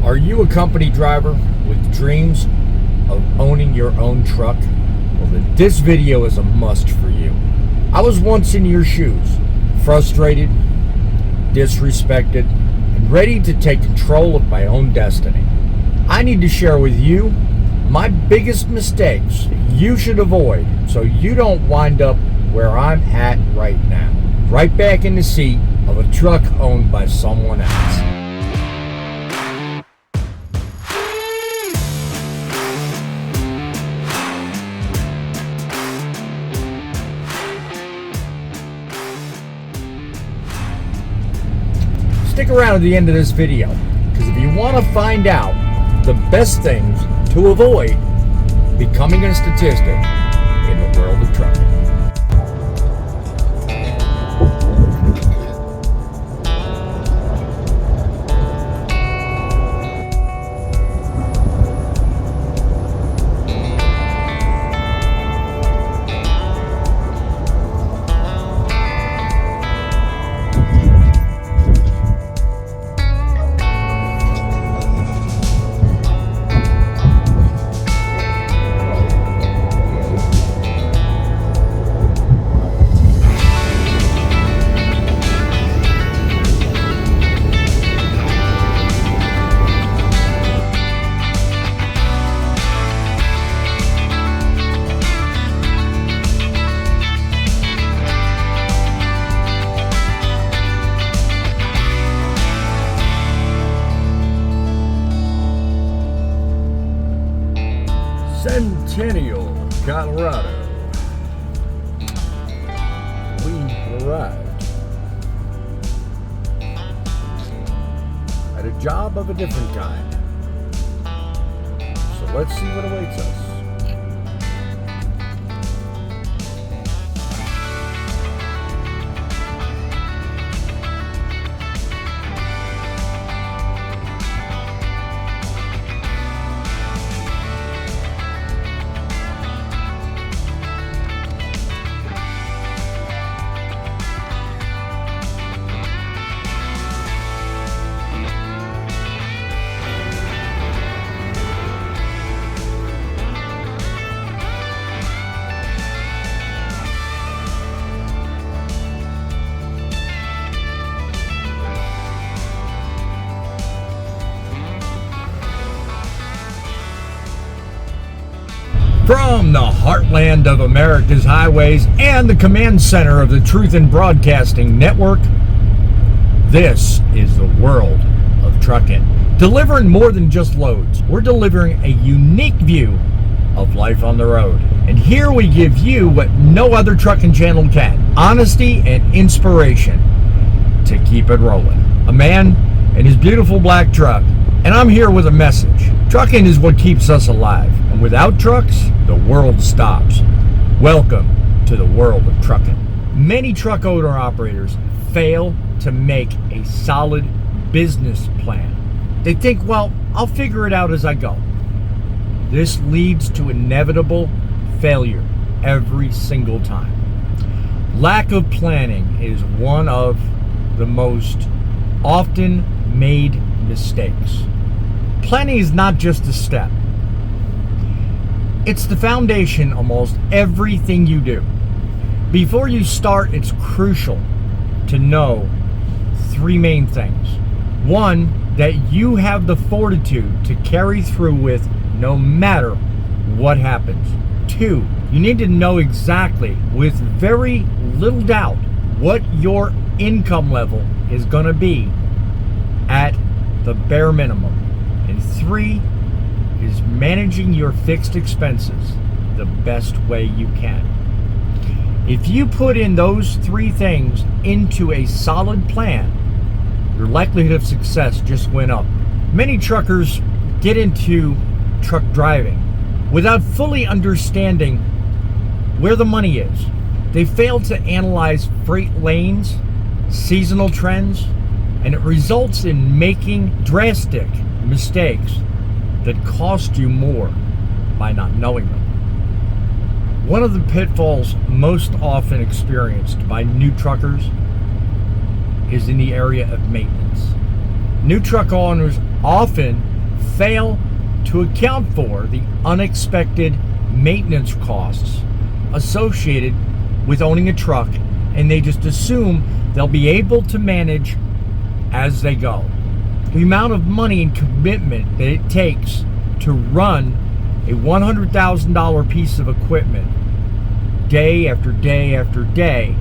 Are you a company driver with dreams of owning your own truck? Well, then this video is a must for you. I was once in your shoes, frustrated, disrespected, and ready to take control of my own destiny. I need to share with you my biggest mistakes you should avoid so you don't wind up where I'm at right now, right back in the seat of a truck owned by someone else. Stick around at the end of this video, because if you want to find out the best things to avoid becoming a statistic in the world of trucking. Centennial, Colorado. We arrived at a job of a different kind. So let's see what awaits us. From the heartland of America's highways and the command center of the Truth in Broadcasting Network, this is the World of Truckin. Delivering more than just loads. We're delivering a unique view of life on the road. And here we give you what no other trucking channel can. Honesty and inspiration to keep it rolling. A man and his beautiful black truck. And I'm here with a message. Trucking is what keeps us alive. And without trucks, the world stops. Welcome to the World of Truckin. Many truck owner-operators fail to make a solid business plan. They think, well, I'll figure it out as I go. This leads to inevitable failure every single time. Lack of planning is one of the most often made mistakes. Planning is not just a step. It's the foundation of almost everything you do. Before you start, it's crucial to know three main things. One, that you have the fortitude to carry through with no matter what happens. Two, you need to know exactly, with very little doubt, what your income level is going to be at the bare minimum. And three is managing your fixed expenses the best way you can. If you put in those three things into a solid plan, your likelihood of success just went up. Many truckers get into truck driving without fully understanding where the money is. They fail to analyze freight lanes, seasonal trends, and it results in making drastic mistakes that cost you more by not knowing them. One of the pitfalls most often experienced by new truckers is in the area of maintenance. New truck owners often fail to account for the unexpected maintenance costs associated with owning a truck, and they just assume they'll be able to manage as they go. The amount of money and commitment that it takes to run a $100,000 piece of equipment day after day after day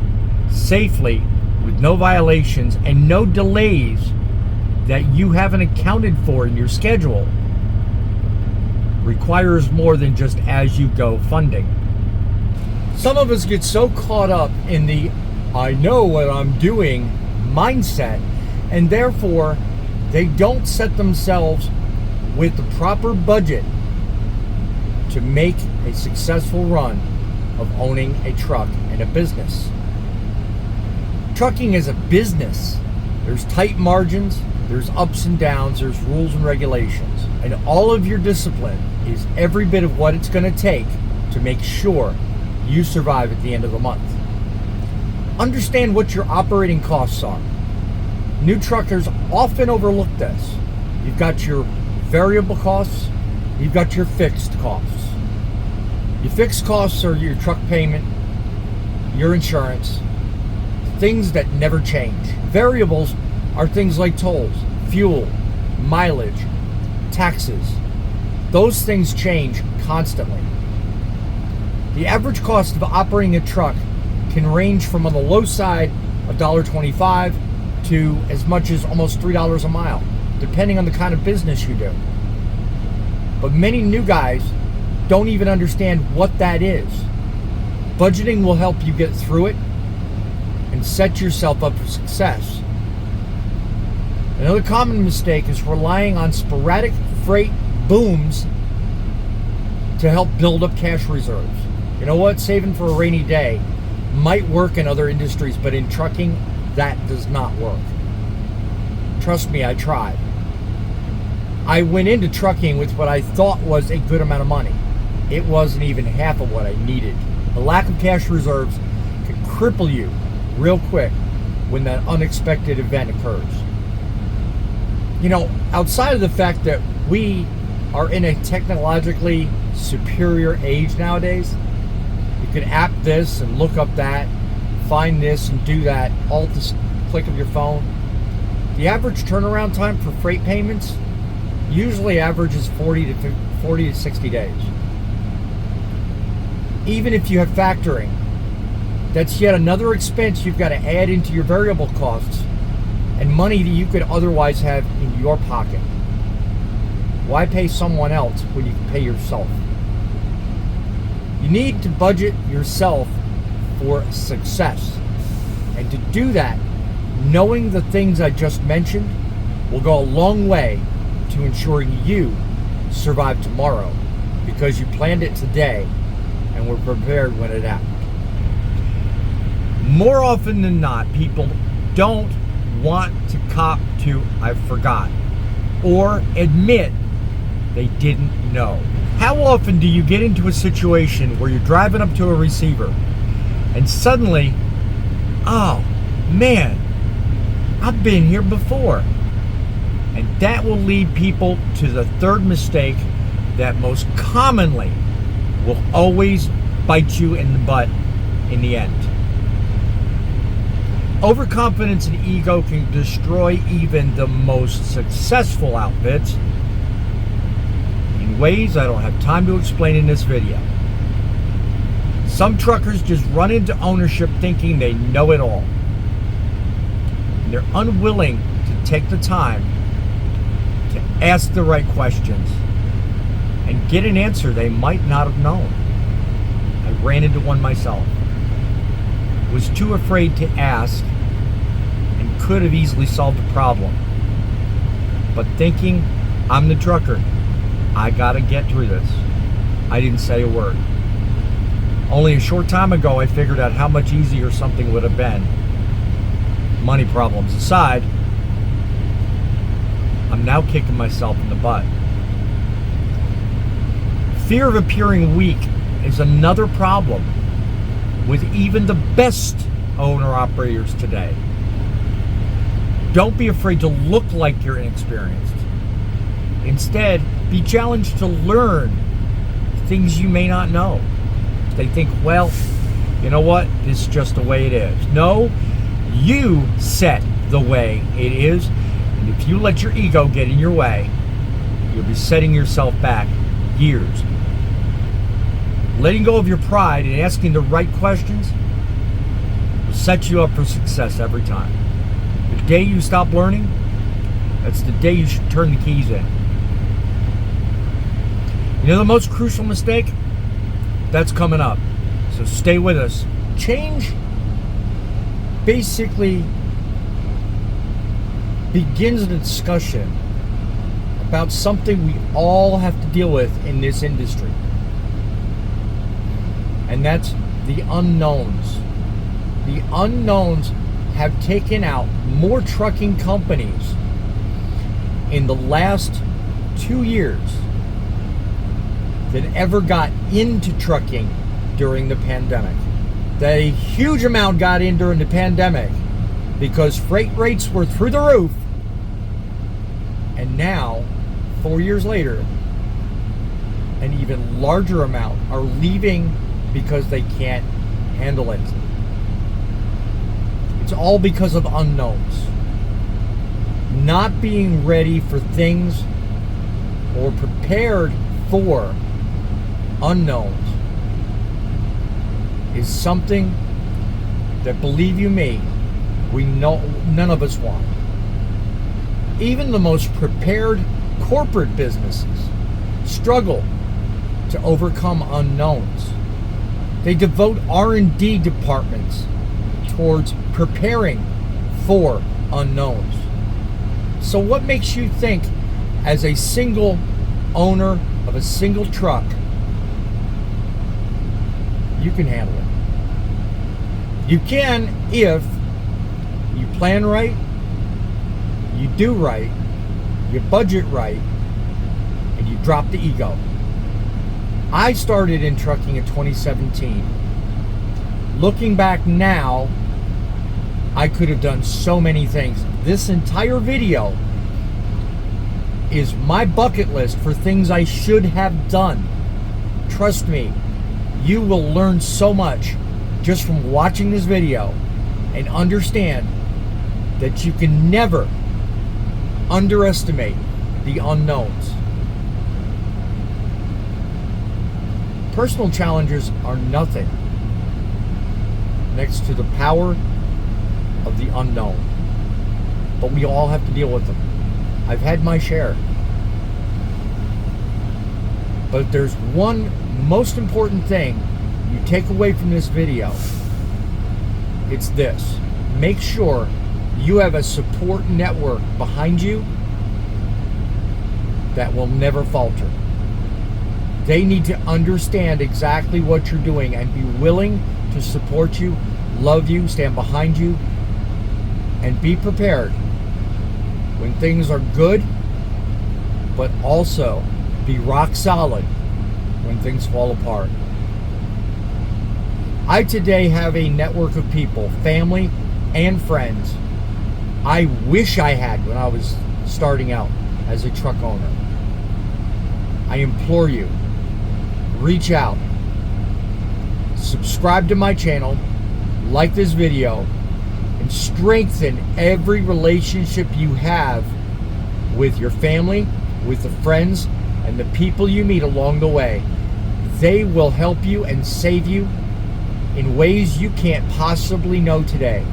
safely with no violations and no delays that you haven't accounted for in your schedule requires more than just as-you-go funding. Some of us get so caught up in the I know what I'm doing mindset, and therefore they don't set themselves with the proper budget to make a successful run of owning a truck and a business. Trucking is a business. There's tight margins, there's ups and downs, there's rules and regulations. And all of your discipline is every bit of what it's going to take to make sure you survive at the end of the month. Understand what your operating costs are. New truckers often overlook this. You've got your variable costs, you've got your fixed costs. Your fixed costs are your truck payment, your insurance, things that never change. Variables are things like tolls, fuel, mileage, taxes. Those things change constantly. The average cost of operating a truck can range from, on the low side, $1.25 to as much as almost $3 a mile, depending on the kind of business you do. But many new guys don't even understand what that is. Budgeting will help you get through it and set yourself up for success. Another common mistake is relying on sporadic freight booms to help build up cash reserves. You know what? Saving for a rainy day might work in other industries, but in trucking, that does not work. Trust me, I tried. I went into trucking with what I thought was a good amount of money. It wasn't even half of what I needed. The lack of cash reserves can cripple you real quick when that unexpected event occurs. You know, outside of the fact that we are in a technologically superior age nowadays, you can app this and look up that, find this and do that, all at the click of your phone. The average turnaround time for freight payments usually averages 40 to 60 days. Even if you have factoring, that's yet another expense you've got to add into your variable costs and money that you could otherwise have in your pocket. Why pay someone else when you can pay yourself? You need to budget yourself for success. And to do that, knowing the things I just mentioned will go a long way to ensuring you survive tomorrow, because you planned it today and were prepared when it happened. More often than not, people don't want to cop to "I forgot" or admit they didn't know. How often do you get into a situation where you're driving up to a receiver and suddenly, oh man, I've been here before? And that will lead people to the third mistake that most commonly will always bite you in the butt in the end. Overconfidence and ego can destroy even the most successful outfits in ways I don't have time to explain in this video. Some truckers just run into ownership thinking they know it all. And they're unwilling to take the time to ask the right questions and get an answer they might not have known. I ran into one myself. Was too afraid to ask and could have easily solved the problem. But thinking, I'm the trucker, I gotta get through this, I didn't say a word. Only a short time ago I figured out how much easier something would have been. Money problems aside, I'm now kicking myself in the butt. Fear of appearing weak is another problem with even the best owner-operators today. Don't be afraid to look like you're inexperienced. Instead, be challenged to learn things you may not know. They think, well, you know what? This is just the way it is. No, you set the way it is. And if you let your ego get in your way, you'll be setting yourself back years. Letting go of your pride and asking the right questions will set you up for success every time. The day you stop learning, that's the day you should turn the keys in. You know the most crucial mistake? That's coming up. So stay with us. Change basically begins a discussion about something we all have to deal with in this industry. And that's the unknowns. The unknowns have taken out more trucking companies in the last 2 years than ever got into trucking during the pandemic. A huge amount got in during the pandemic because freight rates were through the roof. And now, 4 years later, an even larger amount are leaving because they can't handle it. It's all because of unknowns. Not being ready for things or prepared for unknowns is something that, believe you me, we know none of us want. Even the most prepared corporate businesses struggle to overcome unknowns. They devote R&D departments towards preparing for unknowns. So what makes you think, as a single owner of a single truck, you can handle it? You can if you plan right, you do right, you budget right, and you drop the ego. I started in trucking in 2017. Looking back now, I could have done so many things. This entire video is my bucket list for things I should have done. Trust me, you will learn so much just from watching this video and understand that you can never underestimate the unknowns. Personal challenges are nothing next to the power of the unknown. But we all have to deal with them. I've had my share. But there's one most important thing you take away from this video. It's this. Make sure you have a support network behind you that will never falter. They need to understand exactly what you're doing and be willing to support you, love you, stand behind you, and be prepared when things are good, but also be rock solid when things fall apart. I today have a network of people, family and friends, I wish I had when I was starting out as a truck owner. I implore you, reach out, subscribe to my channel, like this video, and strengthen every relationship you have with your family, with the friends, and the people you meet along the way. They will help you and save you in ways you can't possibly know today.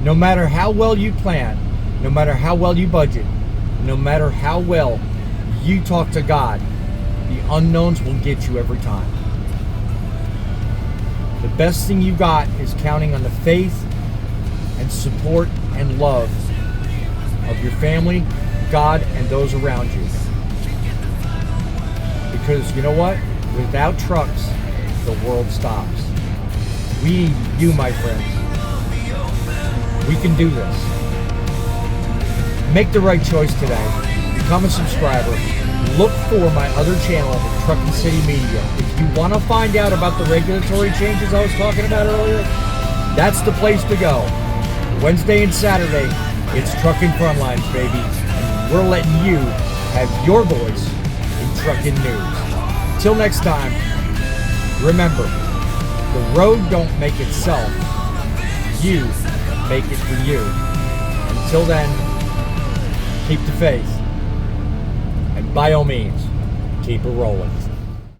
No matter how well you plan, no matter how well you budget, no matter how well you talk to God, the unknowns will get you every time. The best thing you got is counting on the faith and support and love of your family, God, and those around you. Because you know what? Without trucks, the world stops. We need you, my friends. We can do this. Make the right choice today. Become a subscriber. Look for my other channel, Truckin' City Media. If you want to find out about the regulatory changes I was talking about earlier, that's the place to go. Wednesday and Saturday, it's Truckin' Frontlines, baby. And we're letting you have your voice in trucking news. Till next time, remember, the road don't make itself. You make it for you. Until then, keep the faith. And by all means, keep it rolling.